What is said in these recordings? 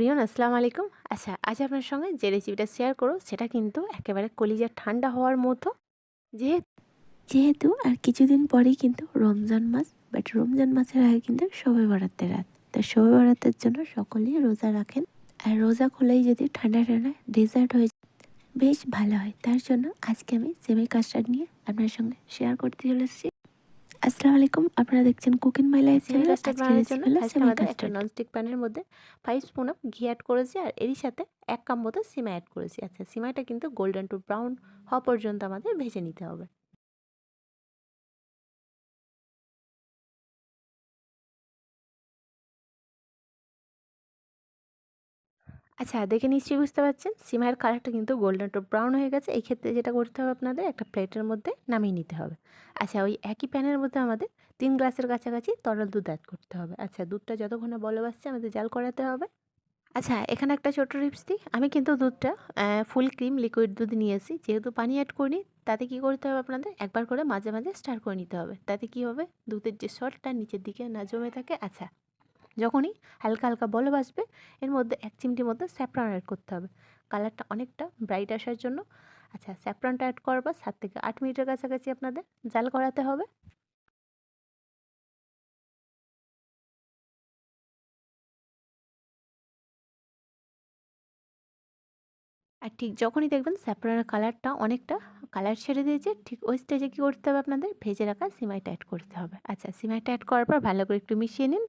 Everyone, আসসালামু আলাইকুম। আচ্ছা, আজ আপনার সঙ্গে যে রেসিপিটা শেয়ার করব সেটা কিন্তু একেবারে কলিজা ঠান্ডা হওয়ার মতো। যেহেতু যেহেতু আর কিছুদিন পরেই কিন্তু রমজান মাস, বাট রমজান মাসের আগে কিন্তু শবে বরাতের রাত। তো শবে বরাতের জন্য সকলেই রোজা রাখেন, আর রোজা খুলেই যদি ঠান্ডা ঠান্ডা ডেজার্ট হয়ে যায় বেশ ভালো হয়। তার জন্য আজকে আমি সেমাই কাস্টার্ড নিয়ে আপনার সঙ্গে শেয়ার করতে চলেছি। আসসালামু আলাইকুম, আপনারা দেখছেন cooking my life channel. Custard আজকে বানানোর রেসিপি জন্য হলো ফার্স্ট সেমাই আমাদের একটা কাস্টার্ড। ননস্টিক প্যানের মধ্যে 5 স্পুন অফ ঘি অ্যাড করেছি, আর এরই সাথে 1 কাপ মতো সিমাই অ্যাড করেছি। আচ্ছা, সিমাইটা কিন্তু গোল্ডেন টু ব্রাউন হওয়া পর্যন্ত আমাদের ভেজে নিতে হবে। আচ্ছা, দেখে নিশ্চয়ই বুঝতে পারছেন সিমাইয়ের কালারটা কিন্তু গোল্ডেন টু ব্রাউন হয়ে গেছে। এই ক্ষেত্রে যেটা করতে হবে, আপনাদের একটা প্লেটের মধ্যে নামিয়ে নিতে হবে। আচ্ছা, ওই একই প্যানের মধ্যে আমাদের 3 গ্লাসের কাছাকাছি তরল দুধ অ্যাড করতে হবে। আচ্ছা, দুধটা যতক্ষণ না বলক আসছে আমাদের জাল করাতে হবে। আচ্ছা, এখানে একটা ছোট্ট টিপস দিই। আমি কিন্তু দুধটা ফুল ক্রিম লিকুইড দুধ নিয়েছি। যেহেতু পানি অ্যাড করিনি, তাতে কি করতে হবে, আপনাদের একবার করে মাঝে মাঝে স্টার করে নিতে হবে। তাতে কি হবে, দুধের যে সল্টটা নিচের দিকে না জমে থাকে। আচ্ছা, যখনই হালকা হালকা বলক আসবে, এর মধ্যে 1 চিমটি মতো স্যাফরন অ্যাড করতে হবে কালারটা অনেকটা ব্রাইট আসার জন্য। আচ্ছা, স্যাফরনটা অ্যাড করার পর 7 থেকে 8 মিনিটের কাছাকাছি আপনাদের জাল করাতে হবে। আর ঠিক যখনই দেখবেন স্যাফরনের কালারটা অনেকটা কালার ছেড়ে দিয়েছে, ঠিক ওই স্টেজে কী করতে হবে, আপনাদের ভেজে রাখা সিমাইটা অ্যাড করতে হবে। আচ্ছা, সিমাইটা অ্যাড করার পর ভালো করে একটু মিশিয়ে নিন।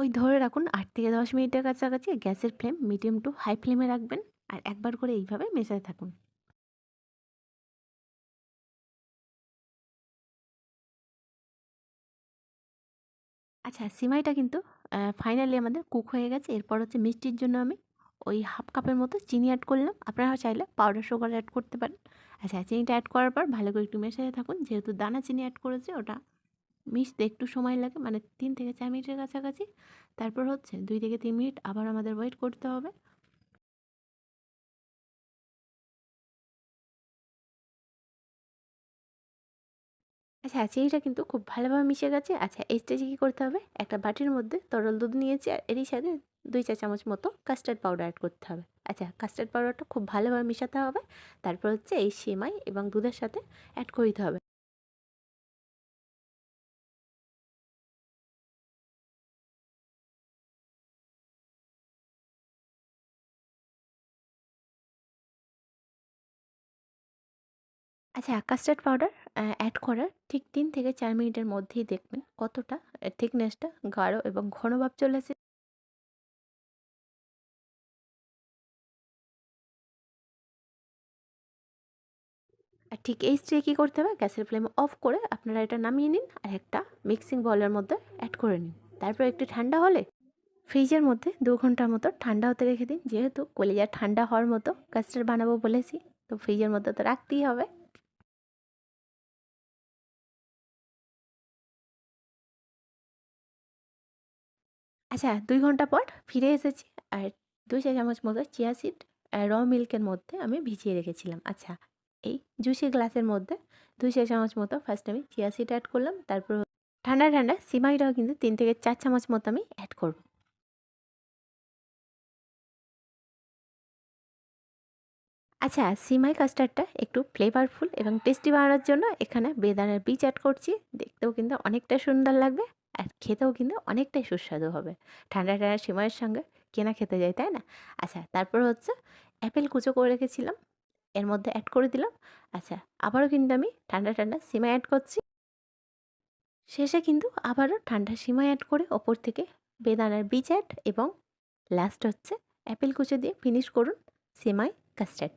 ওই ধরে রাখুন 8 থেকে 10 মিনিটের কাছাকাছি। গ্যাসের ফ্লেম মিডিয়াম টু হাই ফ্লেমে রাখবেন, আর একবার করে এইভাবে মেশাতে থাকুন। আচ্ছা, সিমাইটা কিন্তু ফাইনালি আমাদের কুক হয়ে গেছে। এরপর হচ্ছে মিষ্টির জন্য আমি ওই হাফ কাপের মতো চিনি অ্যাড করলাম। আপনারা চাইলে পাউডার সুগার অ্যাড করতে পারেন। আচ্ছা, চিনিটা অ্যাড করার পর ভালো করে একটু মেশাতে থাকুন। যেহেতু দানা চিনি অ্যাড করেছে, ওটা মিশতে একটু সময় লাগে, মানে 3 থেকে 4 মিনিটের কাছাকাছি। তারপর হচ্ছে 2 থেকে 3 মিনিট আবার আমাদের ওয়েট করতে হবে। আচ্ছা, চিনিটা কিন্তু খুব ভালোভাবে মিশে গেছে। আচ্ছা, এই স্টেজে কী করতে হবে, একটা বাটির মধ্যে তরল দুধ নিয়েছি, আর এরই সাথে 2 চা চামচ মতো কাস্টার্ড পাউডার অ্যাড করতে হবে। আচ্ছা, কাস্টার্ড পাউডারটা খুব ভালোভাবে মেশাতে হবে। তারপর হচ্ছে এই সেমাই এবং দুধের সাথে অ্যাড করে দিতে হবে। আচ্ছা, কাস্টার্ড পাউডার অ্যাড করার ঠিক 3 থেকে 4 মিনিটের মধ্যেই দেখবেন কতটা থিকনেসটা গাঢ় এবং ঘন ভাব চলে এসেছে। আর ঠিক এই স্টেজে কী করতে হবে, গ্যাসের ফ্লেম অফ করে আপনারা এটা নামিয়ে নিন, আর একটা মিক্সিং বোলের মধ্যে অ্যাড করে নিন। তারপর একটু ঠান্ডা হলে ফ্রিজের মধ্যে 2 ঘন্টার মতো ঠান্ডা হতে রেখে দিন। যেহেতু কলিজা ঠান্ডা হওয়ার মতো কাস্টার্ড বানাবো বলেছি, তো ফ্রিজের মধ্যে তো রাখতেই হবে। আচ্ছা, 2 ঘন্টা পর ফিরে এসেছি, আর 2 চা চামচ মতো চিয়া সিড র মিল্কের মধ্যে আমি ভিজিয়ে রেখেছিলাম। আচ্ছা, এই জুসি গ্লাসের মধ্যে 2 চা চামচ মতো ফার্স্ট আমি চিয়া সিড অ্যাড করলাম। তারপর ঠান্ডা ঠান্ডা সিমাইটাও কিন্তু 3 থেকে 4 চামচ মতো আমি অ্যাড করব। আচ্ছা, সিমাই কাস্টার্ডটা একটু ফ্লেভারফুল এবং টেস্টি বানানোর জন্য এখানে বেদানার বীজ অ্যাড করছি। দেখতেও কিন্তু অনেকটা সুন্দর লাগবে, আর খেতেও কিন্তু অনেকটাই সুস্বাদু হবে। ঠান্ডা ঠান্ডা সিমাইয়ের সঙ্গে কেনা খেতে যায়, তাই না? আচ্ছা, তারপর হচ্ছে অ্যাপেল কুচো করে রেখেছিলাম, এর মধ্যে অ্যাড করে দিলাম। আচ্ছা, আবারও কিন্তু আমি ঠান্ডা ঠান্ডা সিমাই অ্যাড করছি। শেষে কিন্তু আবারও ঠান্ডা সিমাই অ্যাড করে ওপর থেকে বেদানার বীজ অ্যাড, এবং লাস্ট হচ্ছে অ্যাপেল কুচো দিয়ে ফিনিশ করুন সিমাই কাস্টার্ড।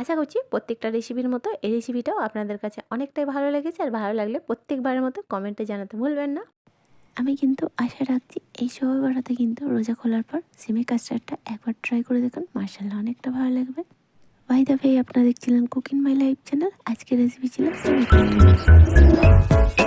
আশা করছি প্রত্যেকটা রেসিপির মতো এই রেসিপিটাও আপনাদের কাছে অনেকটাই ভালো লেগেছে, আর ভালো লাগলে প্রত্যেকবারের মতো কমেন্টে জানাতে ভুলবেন না। আমি কিন্তু আশা রাখছি এই সবাই বাড়াতে কিন্তু রোজা খোলার পর সিমাই কাস্টার্ডটা একবার ট্রাই করে দেখুন, মার্শাল্লাহ অনেকটা ভালো লাগবে। বাই দ্য ওয়ে, আপনারা দেখছিলেন কুকিং মাই লাইফ চ্যানেল। আজকের রেসিপি ছিল সিমাই কাস্টার্ড।